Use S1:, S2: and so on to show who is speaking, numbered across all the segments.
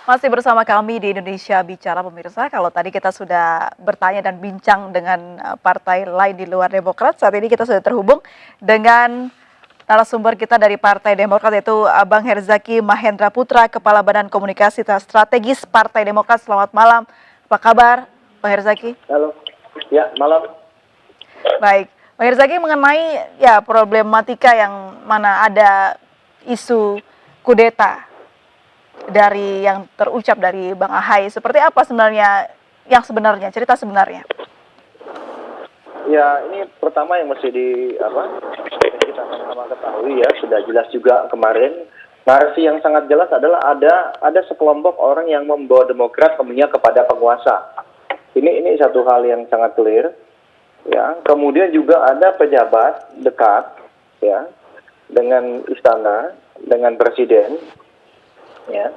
S1: Masih bersama kami di Indonesia Bicara pemirsa. Kalau tadi kita sudah bertanya dan bincang dengan partai lain di luar Demokrat, saat ini kita sudah terhubung dengan narasumber kita dari Partai Demokrat yaitu Bang Herzaki Mahendra Putra, Kepala Badan Komunikasi Strategis Partai Demokrat. Selamat malam. Apa kabar, Bang Herzaki?
S2: Halo. Ya, malam.
S1: Baik. Bang Herzaki, mengenai problematika yang mana ada isu kudeta dari yang terucap dari Bang Ahaye, seperti apa sebenarnya cerita sebenarnya?
S2: Ya, ini pertama yang mesti kita sama-sama ketahui ya, sudah jelas juga kemarin. Narasi yang sangat jelas adalah ada sekelompok orang yang membawa Demokrat kemudian kepada penguasa. Ini satu hal yang sangat clear. Ya, kemudian juga ada pejabat dekat ya dengan istana, dengan presiden ya,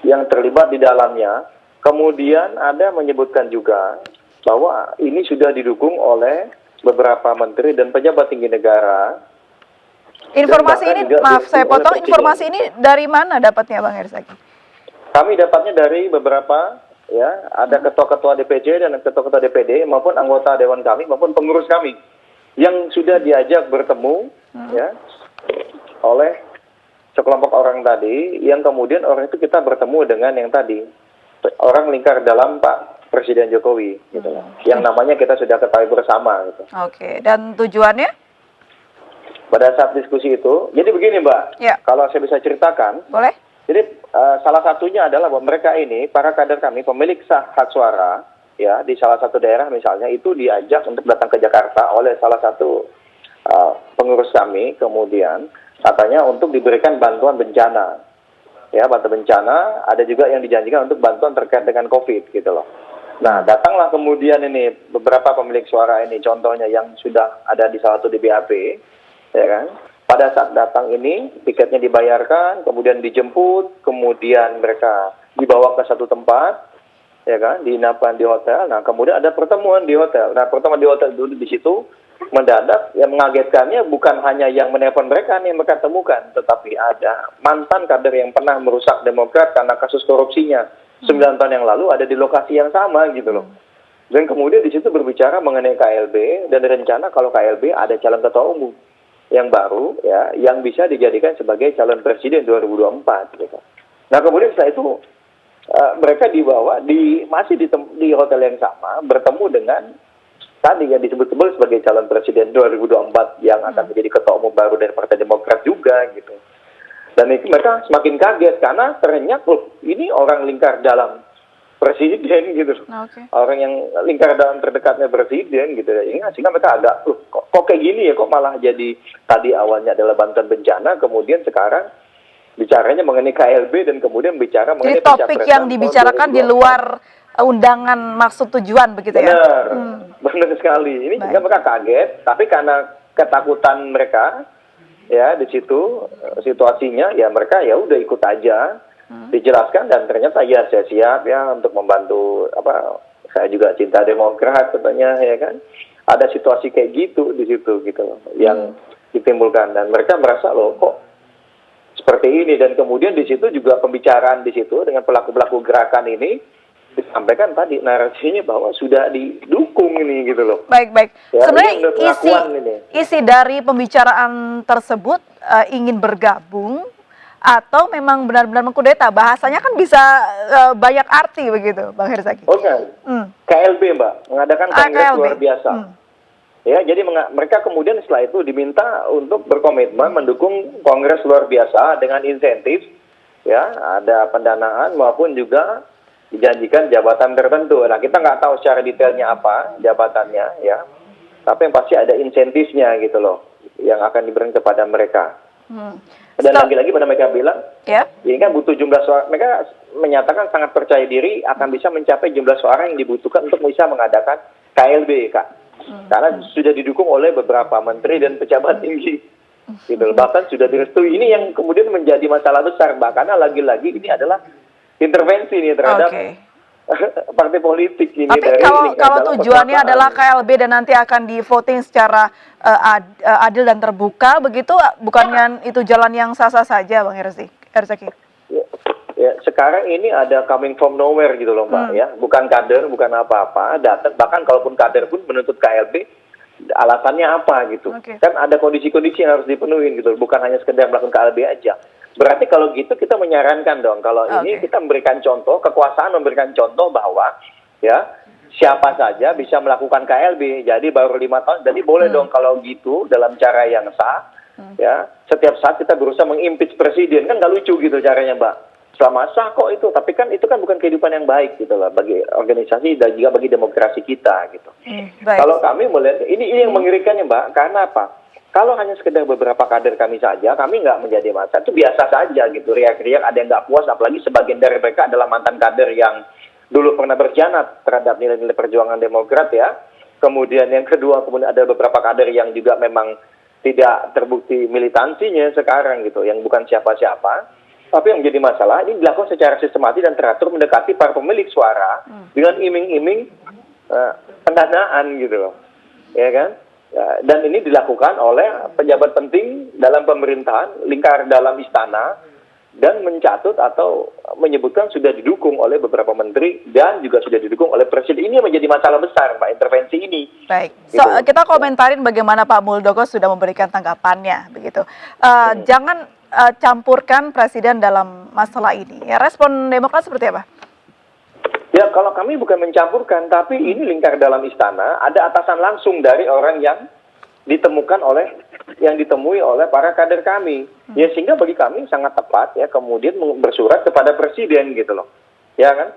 S2: yang terlibat di dalamnya. Kemudian ada menyebutkan juga bahwa ini sudah didukung oleh beberapa menteri dan pejabat tinggi negara.
S1: Informasi ini, maaf saya potong, informasi ini dari mana dapatnya Bang Herzaki?
S2: Kami dapatnya dari beberapa ya, ada ketua-ketua DPC dan ketua-ketua DPD maupun anggota dewan kami maupun pengurus kami yang sudah diajak bertemu ya oleh sekelompok orang tadi, yang kemudian orang itu kita bertemu dengan yang tadi orang lingkar dalam Pak Presiden Jokowi gitu loh. Yang namanya kita sudah ketahui bersama gitu.
S1: Oke, dan tujuannya?
S2: Pada saat diskusi itu, jadi begini Mbak,
S1: ya,
S2: kalau saya bisa ceritakan.
S1: Boleh.
S2: Jadi salah satunya adalah bahwa mereka ini, para kader kami, pemilik hak suara, ya di salah satu daerah misalnya, itu diajak untuk datang ke Jakarta oleh salah satu pengurus kami, kemudian katanya untuk diberikan bantuan bencana. Ya, bantuan bencana, ada juga yang dijanjikan untuk bantuan terkait dengan COVID gitu loh. Nah, datanglah kemudian ini beberapa pemilik suara ini, contohnya yang sudah ada di salah satu di BAP, ya kan? Pada saat datang ini, tiketnya dibayarkan, kemudian dijemput, kemudian mereka dibawa ke satu tempat, ya kan, diinapkan di hotel. Nah, kemudian ada pertemuan di hotel. Nah, pertemuan di hotel dulu di situ, mendadak yang mengagetkannya bukan hanya yang menelpon mereka nih yang mereka temukan, tetapi ada mantan kader yang pernah merusak Demokrat karena kasus korupsinya 9 tahun yang lalu ada di lokasi yang sama gitu loh. Dan kemudian di situ berbicara mengenai KLB dan rencana kalau KLB ada calon ketua umum yang baru ya, yang bisa dijadikan sebagai calon presiden 2024 gitu. Nah, kemudian setelah itu mereka dibawa masih di hotel yang sama bertemu dengan tadi yang disebut-sebut sebagai calon presiden 2024 yang akan menjadi ketua umum baru dari Partai Demokrat juga gitu. Dan itu mereka semakin kaget karena ternyata ini orang lingkar dalam presiden gitu.
S1: Okay.
S2: Orang yang lingkar dalam terdekatnya presiden gitu ya. Sehingga mereka agak kok kayak gini ya, kok malah jadi tadi awalnya adalah bantuan bencana, kemudian sekarang bicaranya mengenai KLB dan kemudian bicara mengenai
S1: topik yang dibicarakan di luar undangan maksud tujuan begitu ya.
S2: Benar sekali. Ini juga mereka kaget, tapi karena ketakutan mereka ya di situ situasinya ya mereka ya udah ikut aja. Dijelaskan dan ternyata ya saya siap ya untuk membantu saya juga cinta Demokrat katanya ya kan. Ada situasi kayak gitu di situ gitu loh yang ditimbulkan dan mereka merasa loh kok seperti ini, dan kemudian di situ juga pembicaraan di situ dengan pelaku-pelaku gerakan ini disampaikan tadi narasinya bahwa sudah didukung ini gitu loh.
S1: Baik.
S2: Ya,
S1: sebenarnya isi dari pembicaraan tersebut ingin bergabung atau memang benar-benar mengkudeta? Bahasanya kan bisa banyak arti begitu, Bang Herzaki.
S2: Oke. KLB Mbak, mengadakan kongres luar biasa. Ya, jadi mereka kemudian setelah itu diminta untuk berkomitmen mendukung kongres luar biasa dengan insentif, ya, ada pendanaan maupun juga dijanjikan jabatan tertentu. Nah, kita nggak tahu secara detailnya apa jabatannya, ya, tapi yang pasti ada insentifnya gitu loh, yang akan diberikan kepada mereka. Dan lagi-lagi pada mereka bilang, ini kan butuh jumlah suara. Mereka menyatakan sangat percaya diri akan bisa mencapai jumlah suara yang dibutuhkan untuk bisa mengadakan KLB, Kak. Karena sudah didukung oleh beberapa menteri dan pejabat tinggi. Gitu. Bahkan sudah direstui. Ini yang kemudian menjadi masalah besar, Mbak. Karena lagi-lagi ini adalah intervensi nih terhadap partai politik ini.
S1: Tapi kalau tujuannya adalah KLB dan nanti akan di voting secara adil dan terbuka begitu, bukannya itu jalan yang sah-sah saja, Bang Herzaki?
S2: Ya, sekarang ini ada coming from nowhere gitu loh Mbak ya, bukan kader, bukan apa-apa, datang bahkan kalaupun kader pun menuntut KLB, alasannya apa gitu.
S1: Oke.
S2: Kan ada kondisi-kondisi yang harus dipenuhi gitu, bukan hanya sekedar melakukan KLB aja. Berarti kalau gitu kita menyarankan dong, kalau ini kita memberikan contoh, kekuasaan memberikan contoh bahwa ya siapa saja bisa melakukan KLB, jadi baru 5 tahun, jadi boleh dong kalau gitu dalam cara yang sah, ya setiap saat kita berusaha mengimpeach presiden, kan nggak lucu gitu caranya Mbak. Selama sah kok itu, tapi kan itu kan bukan kehidupan yang baik gitu lah bagi organisasi dan juga bagi demokrasi kita gitu.
S1: Baik.
S2: Kalau kami melihat ini yang mengerikannya Mbak, karena apa? Kalau hanya sekedar beberapa kader kami saja, kami nggak menjadi massa, itu biasa saja gitu, riak-riak ada yang nggak puas, apalagi sebagian dari mereka adalah mantan kader yang dulu pernah berkhianat terhadap nilai-nilai perjuangan Demokrat ya. Kemudian yang kedua, kemudian ada beberapa kader yang juga memang tidak terbukti militansinya sekarang gitu, yang bukan siapa-siapa. Tapi yang menjadi masalah, ini dilakukan secara sistematis dan teratur mendekati para pemilik suara dengan iming-iming pendanaan gitu loh, ya kan? Ya, dan ini dilakukan oleh pejabat penting dalam pemerintahan, lingkar dalam istana, dan mencatut atau menyebutkan sudah didukung oleh beberapa menteri dan juga sudah didukung oleh presiden. Ini yang menjadi masalah besar, Pak, intervensi ini.
S1: Baik,
S2: Gitu.
S1: kita komentarin bagaimana Pak Muldoko sudah memberikan tanggapannya, begitu. Jangan campurkan presiden dalam masalah ini. Ya, respon Demokrat seperti apa?
S2: Ya, kalau kami bukan mencampurkan, tapi ini lingkar dalam istana, ada atasan langsung dari orang yang ditemui oleh para kader kami. Ya, sehingga bagi kami sangat tepat ya kemudian bersurat kepada presiden gitu loh. Ya kan?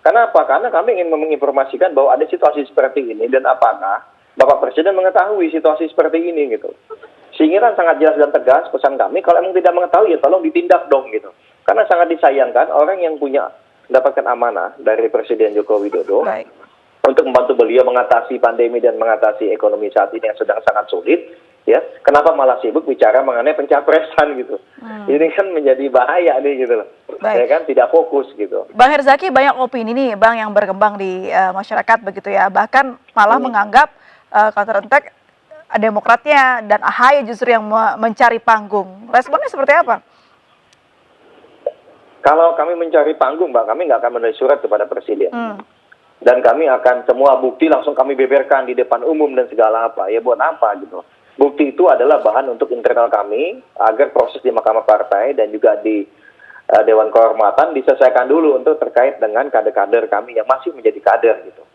S2: Kenapa? Karena kami ingin menginformasikan bahwa ada situasi seperti ini dan apakah Bapak Presiden mengetahui situasi seperti ini gitu. Sehingga kan sangat jelas dan tegas pesan kami, kalau emang tidak mengetahui ya tolong ditindak dong gitu. Karena sangat disayangkan orang yang mendapatkan amanah dari Presiden Joko Widodo untuk membantu beliau mengatasi pandemi dan mengatasi ekonomi saat ini yang sedang sangat sulit, ya. Kenapa malah sibuk bicara mengenai pencapresan gitu? Ini kan menjadi bahaya nih gitu loh. Ya kan, tidak fokus gitu.
S1: Bang Herzaki, banyak opini nih Bang yang berkembang di masyarakat begitu ya. Bahkan malah menganggap counter attack Demokratnya dan AHY justru yang mencari panggung. Responnya seperti apa?
S2: Kalau kami mencari panggung, Mbak, kami nggak akan menulis surat kepada Presiden. Dan kami akan semua bukti langsung kami beberkan di depan umum dan segala apa. Ya buat apa gitu. Bukti itu adalah bahan untuk internal kami agar proses di Mahkamah Partai dan juga di Dewan Kehormatan diselesaikan dulu untuk terkait dengan kader-kader kami yang masih menjadi kader gitu.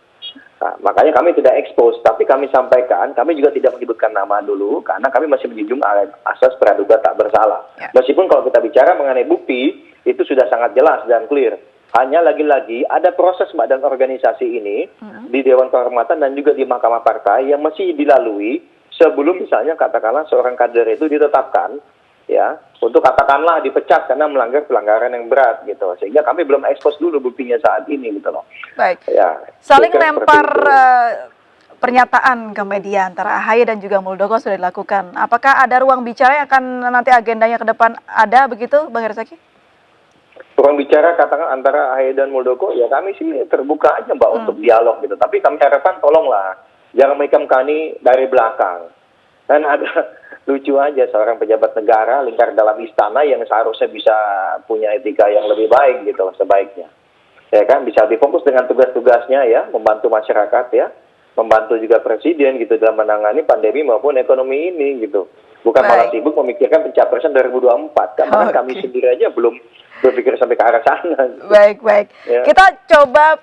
S2: Nah, makanya kami tidak expose, tapi kami sampaikan, kami juga tidak menyebutkan nama dulu, karena kami masih menjunjung asas praduga tak bersalah. Meskipun kalau kita bicara mengenai bukti, itu sudah sangat jelas dan clear. Hanya lagi-lagi ada proses Mbak dan organisasi ini di Dewan Kehormatan dan juga di Mahkamah Partai yang masih dilalui sebelum misalnya katakanlah seorang kader itu ditetapkan, ya, untuk katakanlah dipecat karena melanggar pelanggaran yang berat gitu. Sehingga kami belum ekspos dulu buktinya saat ini gitu loh.
S1: Baik.
S2: Ya,
S1: saling lempar pernyataan ke media antara AHY dan juga Muldoko sudah dilakukan. Apakah ada ruang bicara yang akan nanti agendanya ke depan ada begitu, Bang Herzaki?
S2: Ruang bicara katakan antara AHY dan Muldoko, ya kami sih terbuka aja Mbak untuk dialog gitu. Tapi kami harapkan tolonglah jangan menikam kami dari belakang. Dan ada lucu aja seorang pejabat negara lingkar dalam istana yang seharusnya bisa punya etika yang lebih baik gitu sebaiknya. Ya kan, bisa difokus dengan tugas-tugasnya ya, membantu masyarakat ya, membantu juga presiden gitu dalam menangani pandemi maupun ekonomi ini gitu. Bukan malah sibuk memikirkan pencapresan 2024. Karena kami sendiri aja belum berpikir sampai ke arah sana. Gitu.
S1: Baik. Ya. Kita coba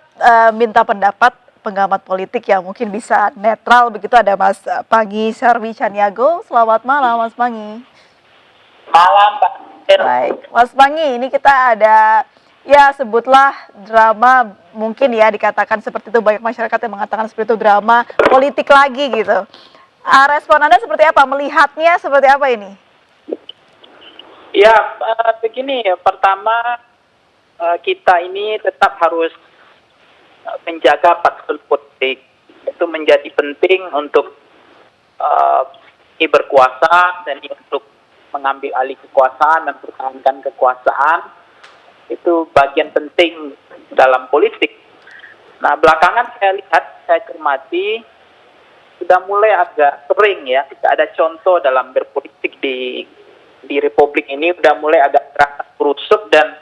S1: minta pendapat pengamat politik yang mungkin bisa netral begitu. Ada Mas Panggi Sarwi Caniago. Selamat malam Mas Panggi.
S3: Malam Pak.
S1: Baik, Mas Panggi, ini kita ada ya sebutlah drama, mungkin ya dikatakan seperti itu, banyak masyarakat yang mengatakan seperti itu, drama politik lagi gitu. Respon Anda seperti apa? Melihatnya seperti apa ini?
S3: Ya, begini, pertama kita ini tetap harus menjaga patsun politik. Itu menjadi penting untuk berkuasa dan untuk mengambil alih kekuasaan dan pertahankan kekuasaan. Itu bagian penting dalam politik. Nah, belakangan saya lihat, saya cermati, sudah mulai agak sering ya, tidak ada contoh dalam berpolitik di Republik ini, sudah mulai agak terasa kerusuk dan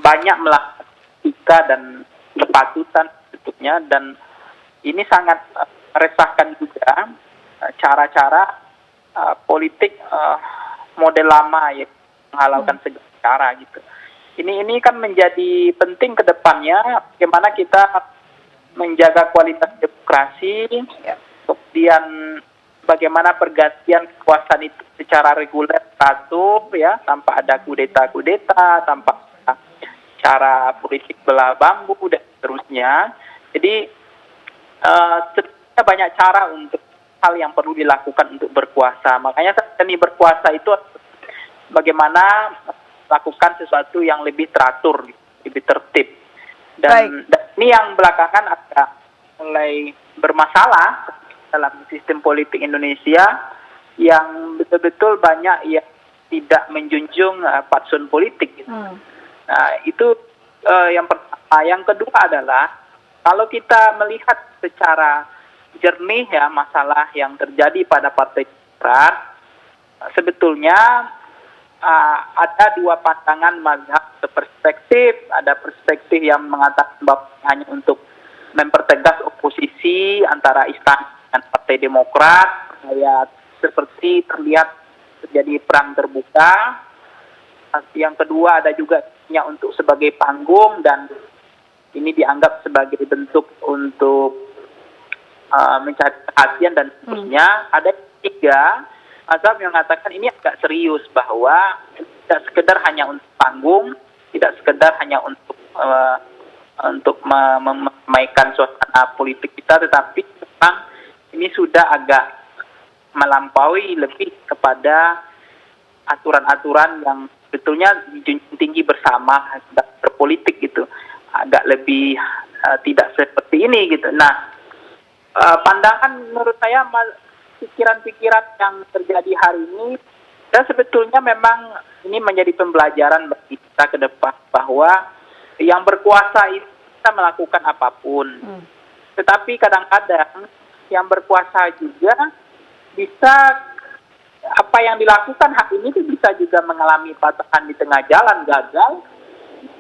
S3: banyak melakukan etika dan kepatutan bentuknya, dan ini sangat meresahkan juga cara-cara politik model lama ya, menghalalkan segala cara gitu. Ini kan menjadi penting ke depannya bagaimana kita menjaga kualitas demokrasi, kemudian bagaimana pergantian kekuasaan itu secara reguler teratur ya, tanpa ada kudeta, tanpa cara politik belah bambu dan seterusnya. Jadi sebenarnya banyak cara untuk hal yang perlu dilakukan untuk berkuasa. Makanya seni berkuasa itu bagaimana lakukan sesuatu yang lebih teratur, lebih tertib. Dan ini yang belakangan agak mulai bermasalah dalam sistem politik Indonesia, yang betul-betul banyak yang tidak menjunjung fatsun politik. Gitu. Nah, itu yang pertama. Yang kedua adalah kalau kita melihat secara jernih ya masalah yang terjadi pada Partai Demokrat, sebetulnya ada dua pandangan mazhab perspektif. Ada perspektif yang mengatakan bahwa hanya untuk mempertegas oposisi antara istana dan Partai Demokrat, ya seperti terlihat terjadi perang terbuka. Yang kedua ada juga untuk sebagai panggung, dan ini dianggap sebagai bentuk untuk mencari perhatian dan seterusnya. Ada tiga mazhab yang mengatakan ini agak serius, bahwa tidak sekedar hanya untuk panggung, tidak sekedar hanya untuk memaikan suasana politik kita, tetapi memang ini sudah agak melampaui lebih kepada aturan-aturan yang sebetulnya dijunjung tinggi bersama berpolitik gitu, agak lebih tidak seperti ini gitu. Nah, pandangan menurut saya pikiran-pikiran yang terjadi hari ini, dan sebetulnya memang ini menjadi pembelajaran bagi kita ke depan, bahwa yang berkuasa itu bisa melakukan apapun, tetapi kadang-kadang yang berkuasa juga bisa, apa yang dilakukan hari ini itu bisa juga mengalami patahan di tengah jalan, gagal.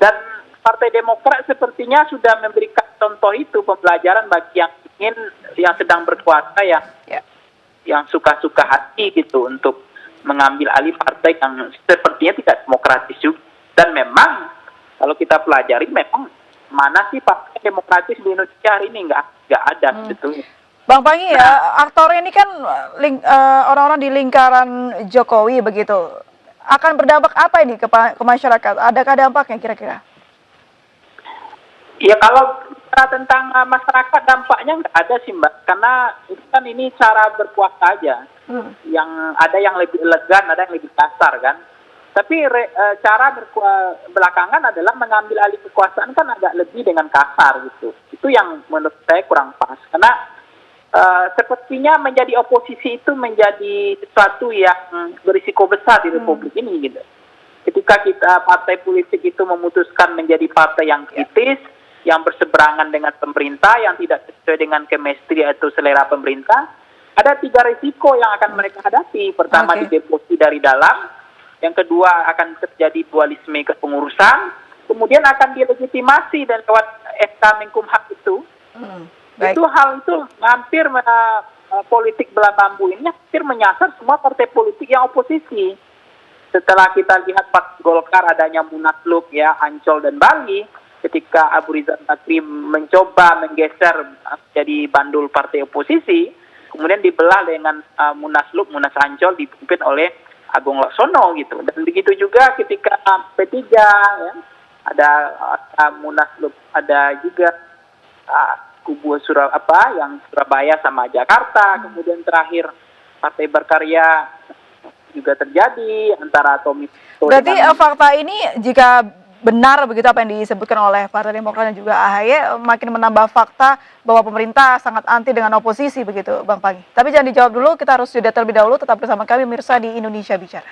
S3: Dan Partai Demokrat sepertinya sudah memberikan contoh itu, pembelajaran bagi yang sedang berkuasa, yang suka-suka hati gitu untuk mengambil alih partai yang sepertinya tidak demokratis juga. Dan memang kalau kita pelajari, memang mana sih partai demokratis di Indonesia hari ini, nggak ada sebetulnya.
S1: Bang Panggi, aktor ini kan orang-orang di lingkaran Jokowi begitu. Akan berdampak apa ini ke masyarakat? Adakah dampaknya kira-kira?
S3: Ya kalau bicara tentang masyarakat, dampaknya nggak ada sih Mbak, karena itu kan ini cara berkuasa aja. Yang ada yang lebih elegan, ada yang lebih kasar kan. Tapi cara belakangan adalah mengambil alih kekuasaan kan agak lebih dengan kasar gitu. Itu yang menurut saya kurang pas, karena sepertinya menjadi oposisi itu menjadi sesuatu yang berisiko besar di Republik ini gitu. Ketika partai politik itu memutuskan menjadi partai yang kritis, yang berseberangan dengan pemerintah, yang tidak sesuai dengan chemistry atau selera pemerintah, ada 3 risiko yang akan mereka hadapi. Pertama, dideposi dari dalam. Yang kedua, akan terjadi dualisme kepengurusan. Kemudian akan dilegitimasi dan lewat SK Menkumham itu. Itu hal itu hampir politik belah bambu ini hampir menyasar semua partai politik yang oposisi. Setelah kita lihat Partai Golkar adanya Munaslup ya, Ancol dan Bali, ketika Abu Rizal Bakri mencoba menggeser jadi bandul partai oposisi, kemudian dibelah dengan Munaslup, Munas Ancol dipimpin oleh Agung Laksono gitu. Dan begitu juga ketika P3 ya, ada Munaslup, ada juga kubu yang Surabaya sama Jakarta, kemudian terakhir Partai Berkarya juga terjadi antara Tommy.
S1: Berarti fakta ini jika benar begitu apa yang disebutkan oleh Partai Demokrat dan juga AHY, makin menambah fakta bahwa pemerintah sangat anti dengan oposisi begitu Bang Panggi. Tapi jangan dijawab dulu, kita harus jeda terlebih dahulu. Tetap bersama kami mirsa di Indonesia Bicara.